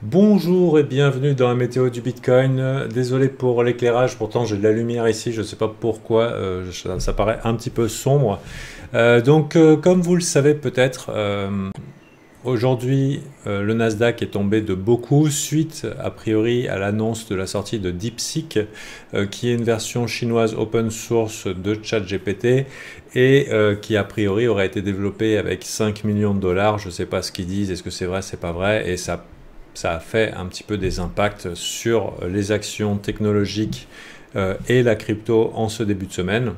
Bonjour et bienvenue dans la météo du Bitcoin. Désolé pour l'éclairage, pourtant j'ai de la lumière ici, je ne sais pas pourquoi, ça paraît un petit peu sombre. Comme vous le savez peut-être, aujourd'hui le Nasdaq est tombé de beaucoup suite a priori à l'annonce de la sortie de DeepSeek, qui est une version chinoise open source de ChatGPT et qui a priori aurait été développée avec 5 millions de dollars. Je ne sais pas ce qu'ils disent, est-ce que c'est vrai, c'est pas vrai, et ça a fait un petit peu des impacts sur les actions technologiques et la crypto en ce début de semaine.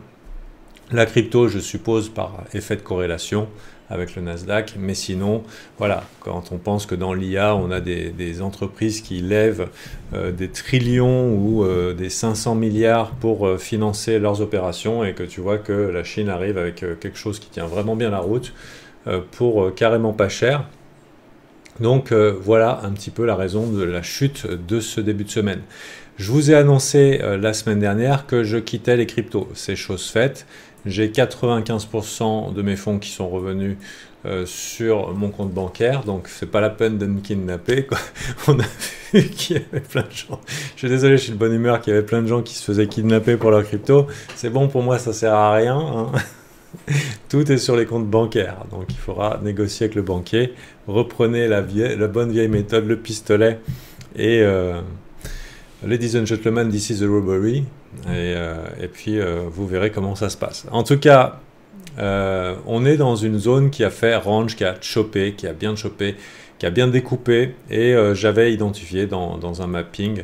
La crypto, je suppose, par effet de corrélation avec le Nasdaq, mais sinon, voilà, quand on pense que dans l'IA, on a des entreprises qui lèvent des trillions ou des 500 milliards pour financer leurs opérations, et que tu vois que la Chine arrive avec quelque chose qui tient vraiment bien la route pour carrément pas cher. Voilà un petit peu la raison de la chute de ce début de semaine. Je vous ai annoncé la semaine dernière que je quittais les cryptos. C'est chose faite. J'ai 95% de mes fonds qui sont revenus sur mon compte bancaire, donc c'est pas la peine de me kidnapper, quoi. On a vu qu'il y avait plein de gens. Je suis désolé, je suis de bonne humeur, qu'il y avait plein de gens qui se faisaient kidnapper pour leur crypto. C'est bon pour moi, ça sert à rien, hein. Tout est sur les comptes bancaires, donc il faudra négocier avec le banquier. Reprenez la bonne vieille méthode, le pistolet, et Ladies and gentlemen, this is the robbery, et puis vous verrez comment ça se passe. En tout cas, on est dans une zone qui a fait range, qui a chopé, qui a bien chopé, qui a bien découpé, et j'avais identifié dans un mapping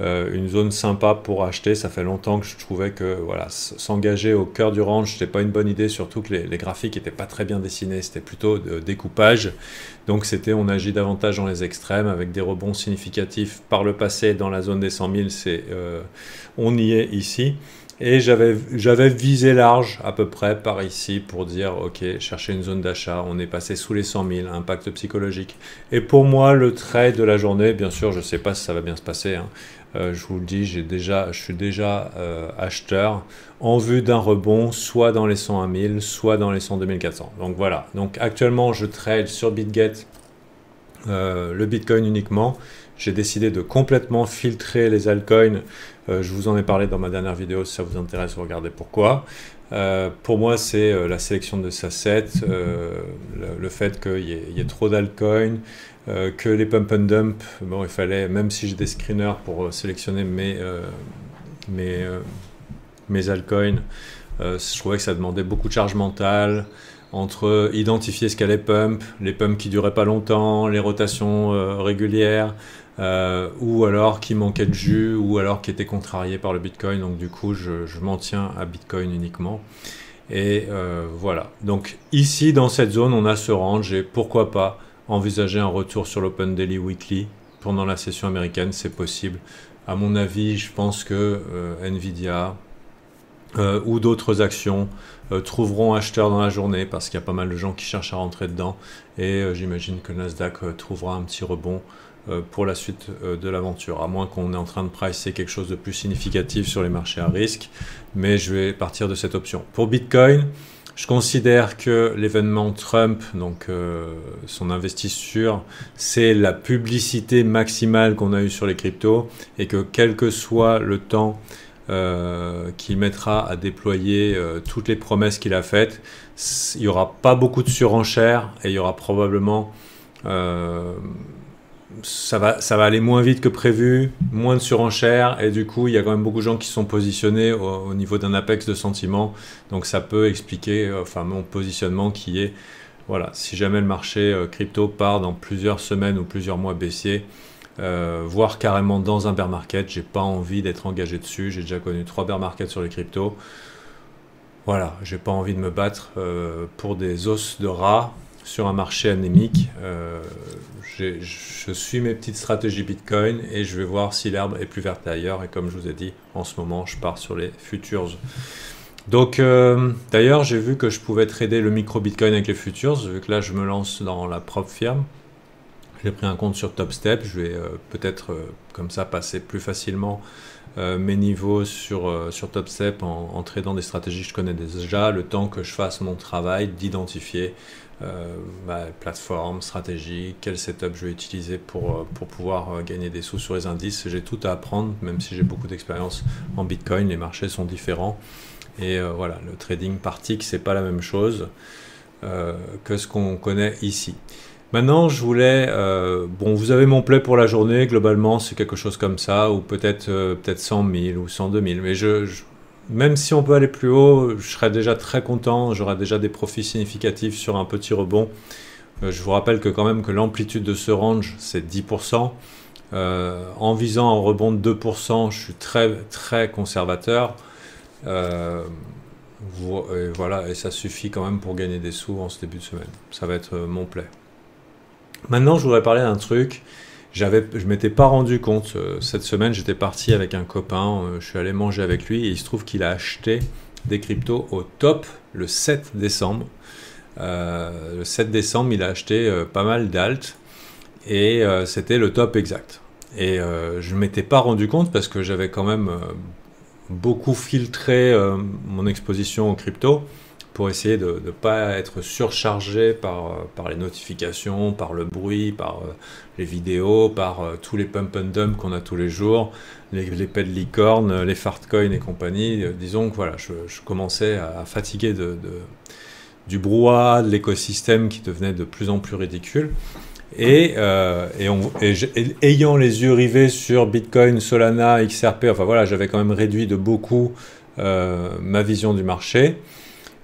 une zone sympa pour acheter. Ça fait longtemps que je trouvais que voilà, s'engager au cœur du range, c'était pas une bonne idée, surtout que les graphiques n'étaient pas très bien dessinés, c'était plutôt découpage. Donc on agit davantage dans les extrêmes avec des rebonds significatifs par le passé dans la zone des 100 000, on y est ici. Et j'avais visé large à peu près par ici pour dire ok, chercher une zone d'achat. On est passé sous les 100 000, impact psychologique. Et pour moi, le trade de la journée, bien sûr, je ne sais pas si ça va bien se passer, hein. Je vous le dis, je suis déjà acheteur en vue d'un rebond, soit dans les 101 000, soit dans les 102 400. Donc voilà. Donc actuellement, je trade sur BitGet le Bitcoin uniquement. J'ai décidé de complètement filtrer les altcoins. Je vous en ai parlé dans ma dernière vidéo, si ça vous intéresse, regardez pourquoi. Pour moi, c'est la sélection de assets, le fait qu'il y ait trop d'altcoins, que les pump and dump, bon, il fallait, même si j'ai des screeners pour sélectionner mes altcoins, je trouvais que ça demandait beaucoup de charge mentale, entre identifier ce qu'est les pumps qui duraient pas longtemps, les rotations régulières, ou alors qui manquaient de jus, ou alors qui étaient contrariés par le Bitcoin. Donc du coup, je m'en tiens à Bitcoin uniquement. Et voilà. Donc ici, dans cette zone, on a ce range, et pourquoi pas envisager un retour sur l'Open Daily Weekly pendant la session américaine, c'est possible. À mon avis, je pense que Nvidia ou d'autres actions trouveront acheteurs dans la journée, parce qu'il y a pas mal de gens qui cherchent à rentrer dedans, et j'imagine que le Nasdaq trouvera un petit rebond pour la suite de l'aventure, à moins qu'on est en train de pricer quelque chose de plus significatif sur les marchés à risque, mais je vais partir de cette option. Pour Bitcoin, je considère que l'événement Trump, donc son investisseur, c'est la publicité maximale qu'on a eue sur les cryptos, et que quel que soit le temps qu'il mettra à déployer toutes les promesses qu'il a faites, il n'y aura pas beaucoup de surenchères, et il y aura probablement ça va aller moins vite que prévu, moins de surenchères, et du coup il y a quand même beaucoup de gens qui sont positionnés au niveau d'un apex de sentiments. Donc ça peut expliquer mon positionnement qui est, voilà, si jamais le marché crypto part dans plusieurs semaines ou plusieurs mois baissiers, voire carrément dans un bear market, j'ai pas envie d'être engagé dessus. J'ai déjà connu 3 bear markets sur les cryptos. Voilà, j'ai pas envie de me battre pour des os de rat sur un marché anémique. Je suis mes petites stratégies Bitcoin, et je vais voir si l'herbe est plus verte ailleurs. Et comme je vous ai dit, en ce moment, je pars sur les futures. Donc, d'ailleurs, j'ai vu que je pouvais trader le micro Bitcoin avec les futures, vu que là, je me lance dans la propre firme. J'ai pris un compte sur TopStep. Je vais peut-être comme ça passer plus facilement mes niveaux sur TopStep en tradant des stratégies que je connais déjà, le temps que je fasse mon travail d'identifier ma plateforme, stratégie, quel setup je vais utiliser pour pouvoir gagner des sous sur les indices. J'ai tout à apprendre, même si j'ai beaucoup d'expérience en Bitcoin, les marchés sont différents. Et voilà, le trading par tick, c'est pas la même chose que ce qu'on connaît ici. Maintenant, je voulais... bon, vous avez mon play pour la journée, globalement, c'est quelque chose comme ça, ou peut-être 100 000 ou 102 000, mais même si on peut aller plus haut, je serais déjà très content, j'aurai déjà des profits significatifs sur un petit rebond. Je vous rappelle que quand même que l'amplitude de ce range, c'est 10%. En visant un rebond de 2%, je suis très, très conservateur. Voilà, et ça suffit quand même pour gagner des sous en ce début de semaine. Ça va être mon play. Maintenant, je voudrais parler d'un truc. Je m'étais pas rendu compte. Cette semaine, j'étais parti avec un copain. Je suis allé manger avec lui et il se trouve qu'il a acheté des cryptos au top le 7 décembre. Le 7 décembre, il a acheté pas mal d'alt et c'était le top exact. Et je ne m'étais pas rendu compte parce que j'avais quand même beaucoup filtré mon exposition aux cryptos pour essayer de ne pas être surchargé par les notifications, par le bruit, par les vidéos, par tous les pump and dump qu'on a tous les jours, les pets de licorne, les fartcoins et compagnie. Disons que voilà, je commençais à fatiguer du brouhaha, de l'écosystème qui devenait de plus en plus ridicule. Et ayant les yeux rivés sur Bitcoin, Solana, XRP, enfin voilà, j'avais quand même réduit de beaucoup ma vision du marché.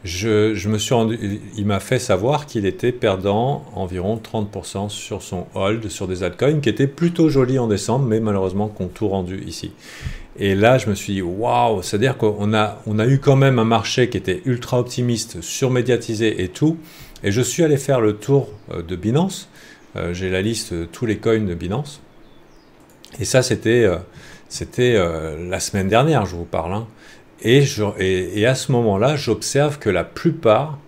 Je me suis rendu, il m'a fait savoir qu'il était perdant environ 30% sur son hold, sur des altcoins qui étaient plutôt jolis en décembre, mais malheureusement qui ont tout rendu ici. Et là, je me suis dit, waouh, c'est-à-dire qu'on a eu quand même un marché qui était ultra optimiste, surmédiatisé et tout. Et je suis allé faire le tour de Binance. J'ai la liste de tous les coins de Binance. Et ça, c'était la semaine dernière, je vous parle. Hein. Et à ce moment-là, j'observe que la plupart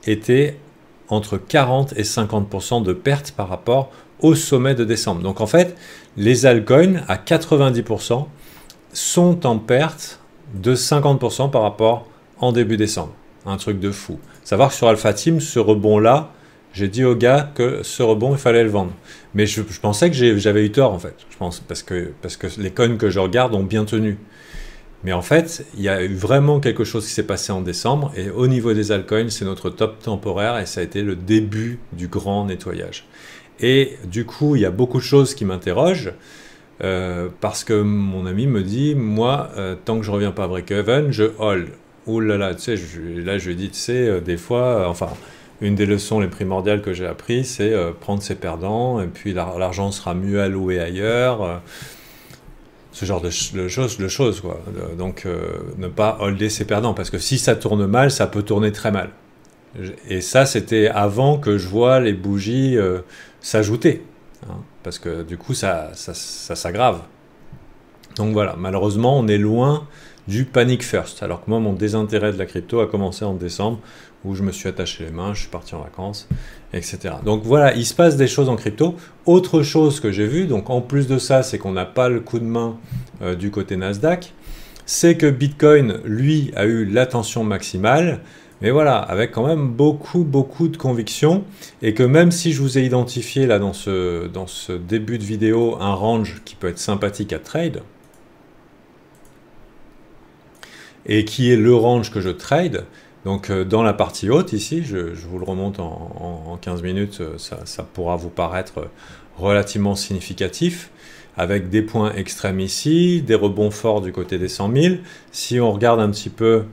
étaient entre 40 et 50% de pertes par rapport au sommet de décembre. Donc en fait, les altcoins à 90% sont en perte de 50% par rapport en début décembre. Un truc de fou. Savoir que sur Alpha Team, ce rebond-là, j'ai dit au gars que ce rebond, il fallait le vendre. Mais je pensais que j'avais eu tort, en fait. Je pense, parce que les coins que je regarde ont bien tenu. Mais en fait, il y a eu vraiment quelque chose qui s'est passé en décembre. Et au niveau des altcoins, c'est notre top temporaire. Et ça a été le début du grand nettoyage. Et du coup, il y a beaucoup de choses qui m'interrogent. Parce que mon ami me dit, moi, tant que je reviens pas à break-even, je hold. Ouh là là, tu sais, là je lui ai dit, tu sais, des fois, enfin, une des leçons les primordiales que j'ai appris, c'est prendre ses perdants, et puis l'argent sera mieux alloué ailleurs, ce genre de choses, quoi. Donc, ne pas holder ses perdants, parce que si ça tourne mal, ça peut tourner très mal. Et ça, c'était avant que je vois les bougies s'ajouter, hein, parce que du coup, ça s'aggrave. Donc voilà, malheureusement, on est loin du panic first. Alors que moi, mon désintérêt de la crypto a commencé en décembre, où je me suis attaché les mains, je suis parti en vacances, etc. Donc voilà, il se passe des choses en crypto. Autre chose que j'ai vu, donc en plus de ça, c'est qu'on n'a pas le coup de main du côté Nasdaq, c'est que Bitcoin, lui, a eu l'attention maximale, mais voilà, avec quand même beaucoup de conviction, et que même si je vous ai identifié là dans ce début de vidéo un range qui peut être sympathique à trade, et qui est le range que je trade, donc dans la partie haute ici, je vous le remonte en 15 minutes, ça pourra vous paraître relativement significatif, avec des points extrêmes ici, des rebonds forts du côté des 100 000. Si on regarde un petit peu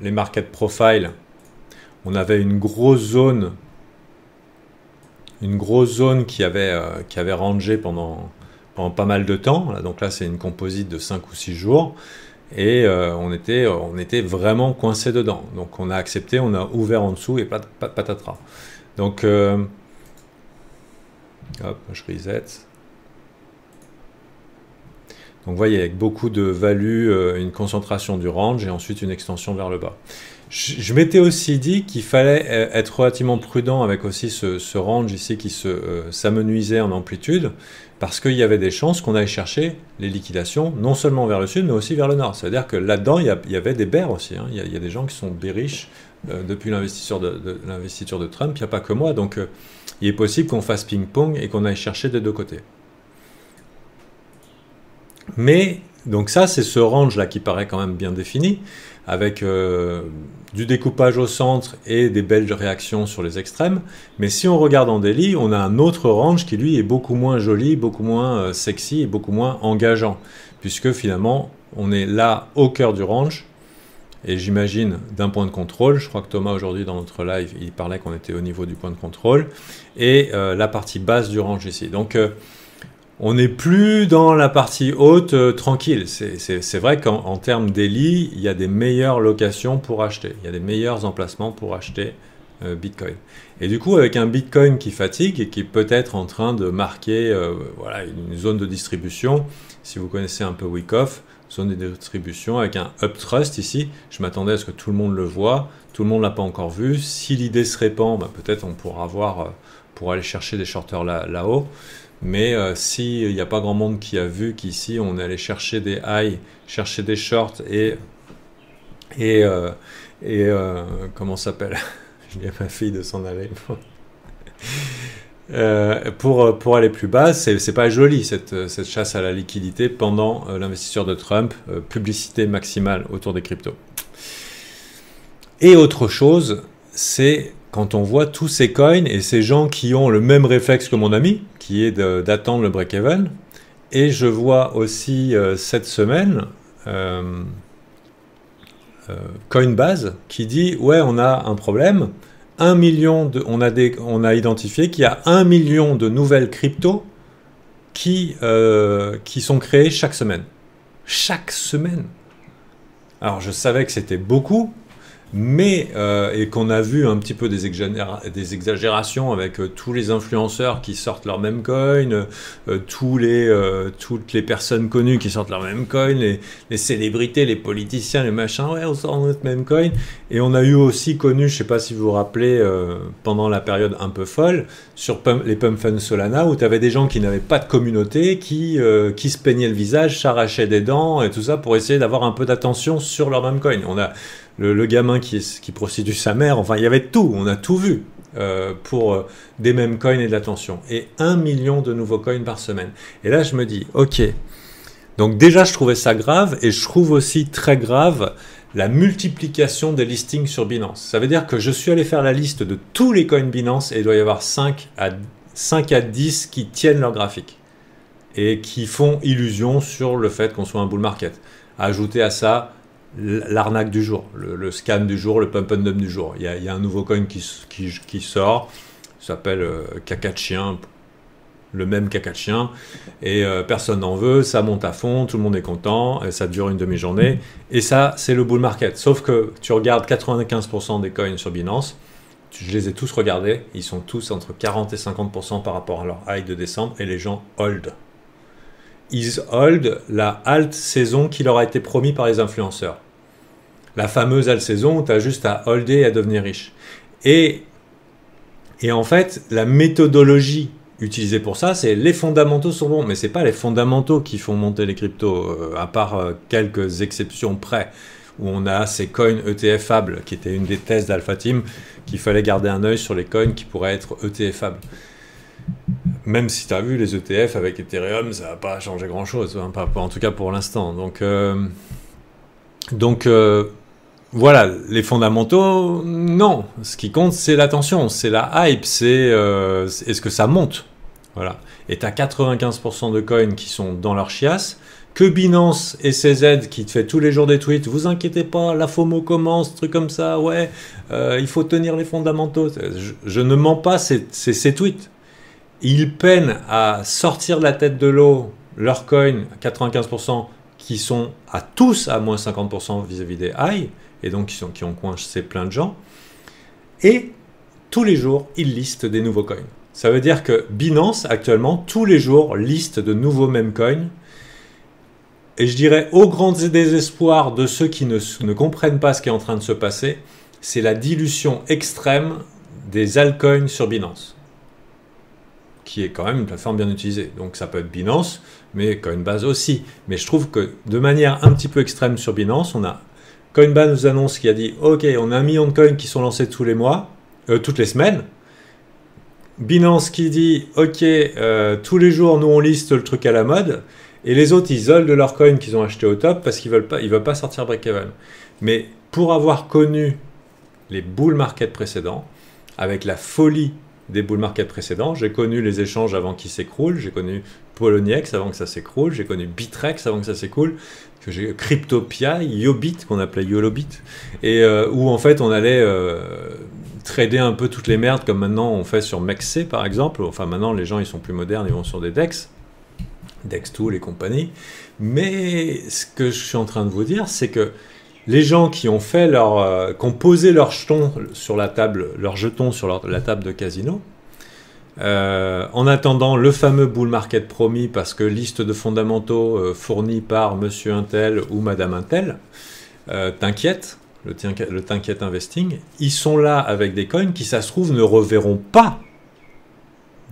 les market profiles, on avait une grosse zone qui avait rangé pendant pas mal de temps. Donc là, c'est une composite de 5 ou 6 jours. Et on était vraiment coincé dedans. Donc on a accepté, on a ouvert en dessous et patatras. Donc, hop, je reset. Donc vous voyez, avec beaucoup de value, une concentration du range et ensuite une extension vers le bas. Je m'étais aussi dit qu'il fallait être relativement prudent avec aussi ce range ici qui s'amenuisait en amplitude, parce qu'il y avait des chances qu'on aille chercher les liquidations, non seulement vers le sud, mais aussi vers le nord. C'est-à-dire que là-dedans, il y avait des bears aussi. Hein. Il y a des gens qui sont bearish depuis l'investiture de Trump. Il n'y a pas que moi. Donc, il est possible qu'on fasse ping-pong et qu'on aille chercher des deux côtés. Mais, donc ça, c'est ce range-là qui paraît quand même bien défini, avec du découpage au centre et des belles réactions sur les extrêmes. Mais si on regarde en daily, on a un autre range qui, lui, est beaucoup moins joli, beaucoup moins sexy et beaucoup moins engageant, puisque finalement, on est là au cœur du range, et j'imagine d'un point de contrôle. Je crois que Thomas, aujourd'hui, dans notre live, il parlait qu'on était au niveau du point de contrôle, et la partie basse du range ici. Donc, on n'est plus dans la partie haute tranquille. C'est vrai qu'en termes daily, il y a des meilleures locations pour acheter. Il y a des meilleurs emplacements pour acheter Bitcoin. Et du coup, avec un Bitcoin qui fatigue et qui peut être en train de marquer voilà, une zone de distribution, si vous connaissez un peu Wyckoff, zone de distribution avec un uptrust ici, je m'attendais à ce que tout le monde le voit. Tout le monde ne l'a pas encore vu. Si l'idée se répand, bah, peut-être on pourra avoir pour aller chercher des shorters là-haut. Mais s'il n'y a pas grand monde qui a vu qu'ici on allait chercher des highs, chercher des shorts et comment ça s'appelle? Je dis à ma fille de s'en aller. Pour aller plus bas, c'est pas joli cette chasse à la liquidité pendant l'investiture de Trump, publicité maximale autour des cryptos. Et autre chose, c'est quand on voit tous ces coins et ces gens qui ont le même réflexe que mon ami, qui est d'attendre le break-even, et je vois aussi cette semaine Coinbase qui dit ouais, on a un problème, 1 million on a identifié qu'il y a 1 million de nouvelles cryptos qui sont créées chaque semaine. Chaque semaine. Alors je savais que c'était beaucoup, mais et qu'on a vu un petit peu des exagérations avec tous les influenceurs qui sortent leur même coin, toutes les personnes connues qui sortent leur même coin, les célébrités, les politiciens, les machins, ouais, on sort notre même coin. Et on a eu aussi connu, je ne sais pas si vous vous rappelez, pendant la période un peu folle, sur les Pump Fund Solana, où tu avais des gens qui n'avaient pas de communauté, qui se peignaient le visage, s'arrachaient des dents et tout ça pour essayer d'avoir un peu d'attention sur leur même coin. On a le gamin qui prostitue sa mère, enfin il y avait tout, on a tout vu pour des mêmes coins et de l'attention. Et 1 million de nouveaux coins par semaine. Et là je me dis, ok, donc déjà je trouvais ça grave, et je trouve aussi très grave la multiplication des listings sur Binance. Ça veut dire que je suis allé faire la liste de tous les coins Binance, et il doit y avoir 5 à 10 qui tiennent leur graphique et qui font illusion sur le fait qu'on soit un bull market. Ajouter à ça l'arnaque du jour, le scam du jour, le pump and dump du jour. Il y a un nouveau coin qui sort, s'appelle caca de chien, le même caca de chien, et personne n'en veut, ça monte à fond, tout le monde est content, et ça dure une demi-journée, et ça, c'est le bull market. Sauf que tu regardes 95% des coins sur Binance, je les ai tous regardés, ils sont tous entre 40 et 50% par rapport à leur high de décembre, et les gens hold. Ils hold la alt saison qui leur a été promis par les influenceurs. La fameuse alt saison où tu as juste à holder et à devenir riche. Et en fait, la méthodologie utilisée pour ça, c'est les fondamentaux sont bons. Mais ce n'est pas les fondamentaux qui font monter les cryptos, à part quelques exceptions près, où on a ces coins ETFables, qui étaient une des thèses d'Alpha Team, qu'il fallait garder un œil sur les coins qui pourraient être ETFables. Même si tu as vu les ETF avec Ethereum, ça va pas changer grand-chose, hein, pas, en tout cas pour l'instant. Donc voilà, les fondamentaux, non. Ce qui compte, c'est l'attention, c'est la hype, c'est est-ce que ça monte. Voilà. Et tu as 95% de coins qui sont dans leur chiasse, que Binance et CZ qui te fait tous les jours des tweets, vous inquiétez pas, la FOMO commence, truc comme ça, ouais, il faut tenir les fondamentaux. Je ne mens pas, c'est ces tweets. Ils peinent à sortir de la tête de l'eau leurs coins, 95%, qui sont à tous à moins 50% vis-à-vis des highs, et donc qui ont coincé plein de gens. Et tous les jours, ils listent des nouveaux coins. Ça veut dire que Binance, actuellement, tous les jours, liste de nouveaux meme coins. Et je dirais, au grand désespoir de ceux qui ne comprennent pas ce qui est en train de se passer, c'est la dilution extrême des altcoins sur Binance, qui est quand même une plateforme bien utilisée. Donc ça peut être Binance, mais Coinbase aussi. Mais je trouve que de manière un petit peu extrême sur Binance, on a Coinbase nous annonce qu'il a dit « Ok, on a 1 million de coins qui sont lancés tous les mois, toutes les semaines. » Binance qui dit « Ok, tous les jours, nous on liste le truc à la mode. » Et les autres, ils isolent de leurs coins qu'ils ont achetés au top parce qu'ils veulent pas sortir break-even. Mais pour avoir connu les bull market précédents, avec la folie des bull market précédents, j'ai connu les échanges avant qu'ils s'écroulent, j'ai connu Poloniex avant que ça s'écroule, j'ai connu Bitrex avant que ça s'écroule, que j'ai Cryptopia, Yobit qu'on appelait YOLOBit, et où en fait on allait trader un peu toutes les merdes comme maintenant on fait sur MEXC par exemple. Enfin maintenant les gens ils sont plus modernes, ils vont sur des DEX. Dextool et compagnie. Mais ce que je suis en train de vous dire, c'est que les gens qui ont fait qui ont posé leurs jetons sur la table, la table de casino, en attendant le fameux bull market promis, parce que liste de fondamentaux fournie par Monsieur Intel ou Madame Intel, t'inquiète, le T'inquiète Investing, ils sont là avec des coins qui, ça se trouve, ne reverront pas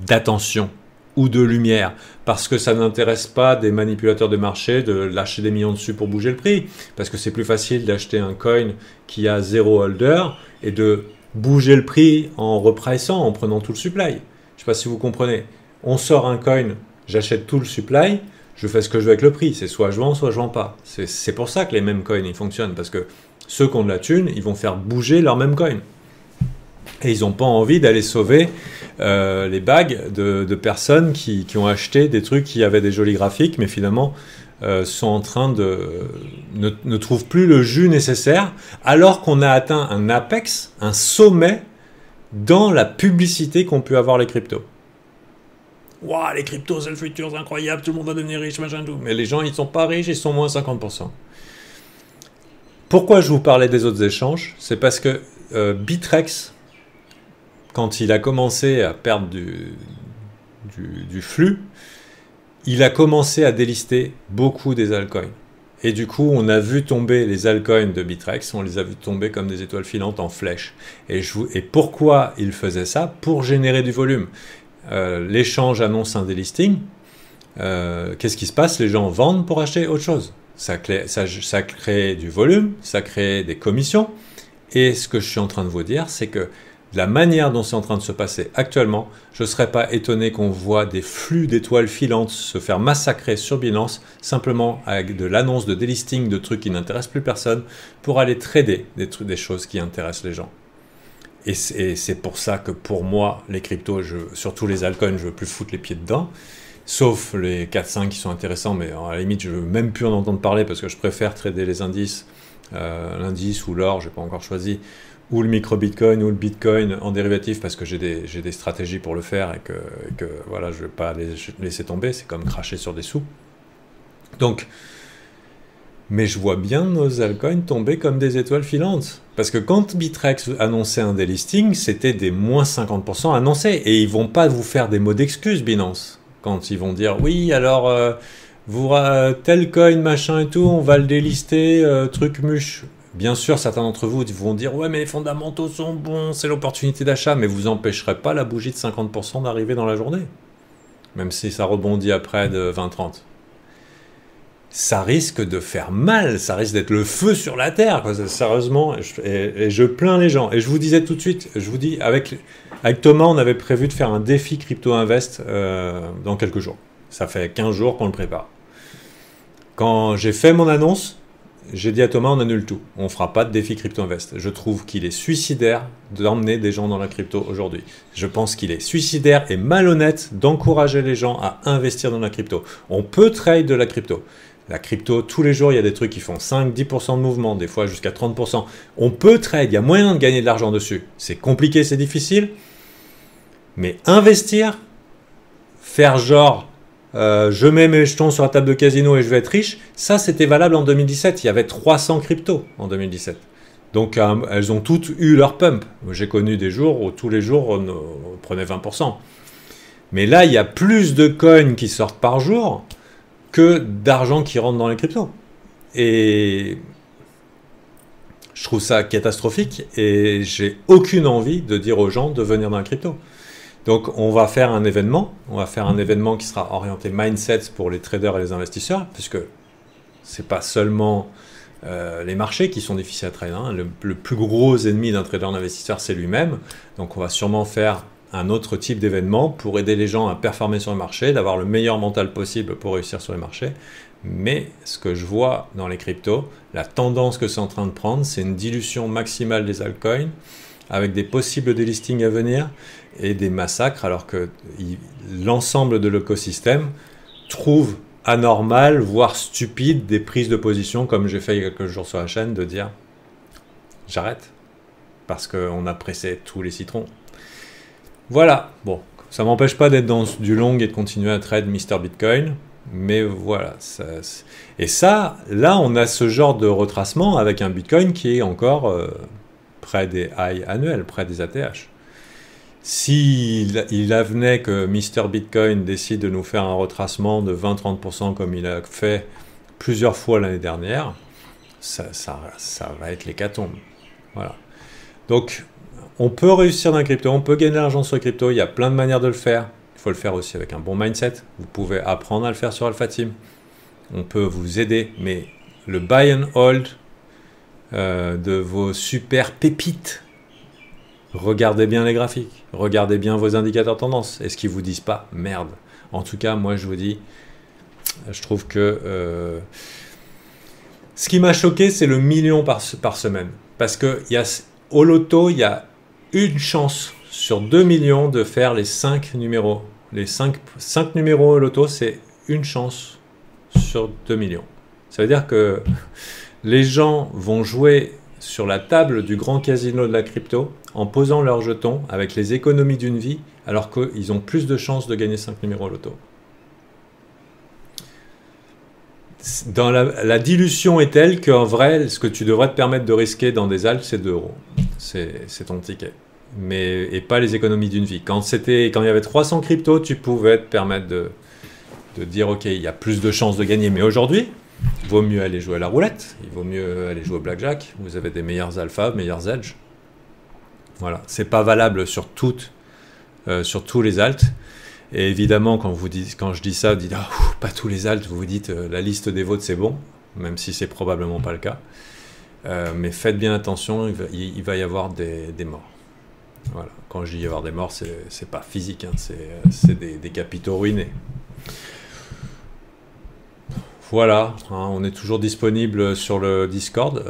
d'attention ou de lumière, parce que ça n'intéresse pas des manipulateurs de marché de lâcher des millions dessus pour bouger le prix, parce que c'est plus facile d'acheter un coin qui a 0 holder et de bouger le prix en repricant, en prenant tout le supply. Je ne sais pas si vous comprenez. On sort un coin, j'achète tout le supply, je fais ce que je veux avec le prix, c'est soit je vends pas. C'est pour ça que les mêmes coins ils fonctionnent, parce que ceux qui ont de la thune, ils vont faire bouger leur même coin. Et ils n'ont pas envie d'aller sauver les bagues de personnes qui ont acheté des trucs qui avaient des jolis graphiques, mais finalement sont en train ne trouvent plus le jus nécessaire, alors qu'on a atteint un apex, un sommet dans la publicité qu'ont pu avoir les cryptos. Waouh, les cryptos, c'est le futur, c'est incroyable, tout le monde va devenir riche, machin, tout. Mais les gens, ils ne sont pas riches, ils sont moins 50%. Pourquoi je vous parlais des autres échanges? C'est parce que Bitrex, quand il a commencé à perdre du flux, il a commencé à délister beaucoup des altcoins. Et du coup, on a vu tomber les altcoins de Bitrex, on les a vu tomber comme des étoiles filantes en flèche. Et pourquoi il faisait ça? Pour générer du volume. L'échange annonce un délisting. Qu'est-ce qui se passe? Les gens vendent pour acheter autre chose. Ça crée du volume, ça crée des commissions. Et ce que je suis en train de vous dire, c'est que la manière dont c'est en train de se passer actuellement, je ne serais pas étonné qu'on voit des flux d'étoiles filantes se faire massacrer sur Binance, simplement avec de l'annonce de délisting de trucs qui n'intéressent plus personne, pour aller trader des choses qui intéressent les gens. Et c'est pour ça que pour moi, les cryptos, surtout les altcoins, je ne veux plus foutre les pieds dedans, sauf les 4-5 qui sont intéressants, mais à la limite, je ne veux même plus en entendre parler parce que je préfère trader les indices, l'indice ou l'or, je n'ai pas encore choisi, ou le micro-bitcoin ou le bitcoin en dérivatif parce que j'ai des stratégies pour le faire et que voilà, je ne vais pas les laisser tomber, c'est comme cracher sur des sous. Donc, mais je vois bien nos altcoins tomber comme des étoiles filantes. Parce que quand Bitrex annonçait un délisting, c'était des moins 50% annoncés. Et ils vont pas vous faire des mots d'excuses, Binance. Quand ils vont dire, oui, alors, tel coin, machin et tout, on va le délister, truc muche. Bien sûr, certains d'entre vous vont dire « Ouais, mais les fondamentaux sont bons, c'est l'opportunité d'achat. » Mais vous n'empêcherez pas la bougie de 50% d'arriver dans la journée. Même si ça rebondit après de 20-30. Ça risque de faire mal, ça risque d'être le feu sur la terre, quoi. Sérieusement. Et je plains les gens. Et je vous disais tout de suite, je vous dis, avec Thomas, on avait prévu de faire un défi Crypto Invest dans quelques jours. Ça fait 15 jours qu'on le prépare. Quand j'ai fait mon annonce, j'ai dit à Thomas, on annule tout. On ne fera pas de défi Crypto Invest. Je trouve qu'il est suicidaire d'emmener des gens dans la crypto aujourd'hui. Je pense qu'il est suicidaire et malhonnête d'encourager les gens à investir dans la crypto. On peut trade de la crypto. La crypto, tous les jours, il y a des trucs qui font 5-10% de mouvement, des fois jusqu'à 30%. On peut trade, il y a moyen de gagner de l'argent dessus. C'est compliqué, c'est difficile. Mais investir, faire genre... je mets mes jetons sur la table de casino et je vais être riche. Ça, c'était valable en 2017. Il y avait 300 cryptos en 2017. Donc, elles ont toutes eu leur pump. J'ai connu des jours où tous les jours, on prenait 20%. Mais là, il y a plus de coins qui sortent par jour que d'argent qui rentre dans les cryptos. Et je trouve ça catastrophique et j'ai aucune envie de dire aux gens de venir dans la crypto. Donc on va faire un événement qui sera orienté mindset pour les traders et les investisseurs, puisque c'est pas seulement les marchés qui sont difficiles à trader, hein. Le plus gros ennemi d'un trader en investisseur, c'est lui-même. Donc on va sûrement faire un autre type d'événement pour aider les gens à performer sur le marché, d'avoir le meilleur mental possible pour réussir sur les marchés. Mais ce que je vois dans les cryptos, la tendance que c'est en train de prendre, c'est une dilution maximale des altcoins avec des possibles délistings à venir et des massacres, alors que l'ensemble de l'écosystème trouve anormal, voire stupide, des prises de position, comme j'ai fait il y a quelques jours sur la chaîne, de dire j'arrête, parce qu'on a pressé tous les citrons. Voilà, bon, ça m'empêche pas d'être dans du long et de continuer à trade Mr Bitcoin, mais voilà. Et ça, là, on a ce genre de retracement avec un Bitcoin qui est encore près des highs annuels, près des ATH. S'il advenait que Mr Bitcoin décide de nous faire un retracement de 20-30% comme il a fait plusieurs fois l'année dernière, ça va être l'hécatombe. Voilà. Donc, on peut réussir dans la crypto, on peut gagner de l'argent sur la crypto, il y a plein de manières de le faire. Il faut le faire aussi avec un bon mindset. Vous pouvez apprendre à le faire sur Alpha Team. On peut vous aider, mais le buy and hold de vos super pépites, regardez bien les graphiques, regardez bien vos indicateurs tendance. Est-ce qu'ils vous disent pas merde? En tout cas, moi je vous dis, je trouve que ce qui m'a choqué, c'est le million par semaine. Parce que au loto, il y a une chance sur 2 millions de faire les 5 numéros. Les 5 numéros au loto, c'est une chance sur 2 millions. Ça veut dire que les gens vont jouer sur la table du grand casino de la crypto en posant leurs jetons avec les économies d'une vie, alors qu'ils ont plus de chances de gagner 5 numéros au loto. Dans la dilution est telle qu'en vrai, ce que tu devrais te permettre de risquer dans des alts, c'est 2 €. C'est ton ticket. Et pas les économies d'une vie. Quand il y avait 300 cryptos, tu pouvais te permettre de dire ok, il y a plus de chances de gagner. Mais aujourd'hui, il vaut mieux aller jouer à la roulette, il vaut mieux aller jouer au blackjack. Vous avez des meilleurs alphas, meilleurs edge. Voilà, c'est pas valable sur tous les alts. Et évidemment, quand je dis ça, vous dites pas tous les alts, vous vous dites la liste des vôtres c'est bon, même si c'est probablement pas le cas. Mais faites bien attention, il va y avoir des morts. Voilà. Quand je dis y avoir des morts, c'est pas physique, hein, c'est des capitaux ruinés. Voilà, hein, on est toujours disponible sur le Discord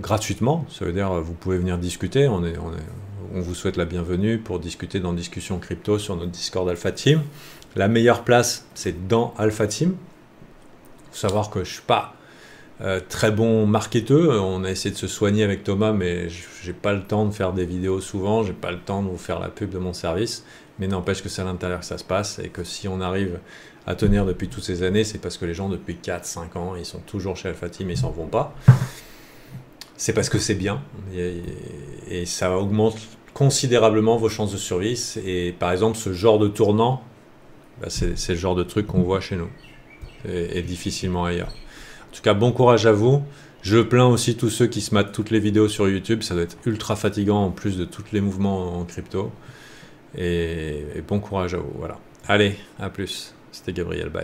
gratuitement. Ça veut dire vous pouvez venir discuter. On vous souhaite la bienvenue pour discuter dans Discussion Crypto sur notre Discord Alpha Team. La meilleure place, c'est dans Alpha Team. Il faut savoir que je ne suis pas très bon marketeur. On a essayé de se soigner avec Thomas, mais j'ai pas le temps de faire des vidéos souvent. J'ai pas le temps de vous faire la pub de mon service. Mais n'empêche que c'est à l'intérieur que ça se passe et que si on arrive à tenir depuis toutes ces années, c'est parce que les gens depuis 4-5 ans, ils sont toujours chez Alpha Team et ils s'en vont pas. C'est parce que c'est bien et ça augmente considérablement vos chances de survie. Et par exemple, ce genre de tournant, c'est le genre de truc qu'on voit chez nous et difficilement ailleurs. En tout cas, bon courage à vous. Je plains aussi tous ceux qui se matent toutes les vidéos sur YouTube. Ça doit être ultra fatigant en plus de tous les mouvements en crypto. Et bon courage à vous. Voilà. Allez, à plus. C'était Gabriel. Bye.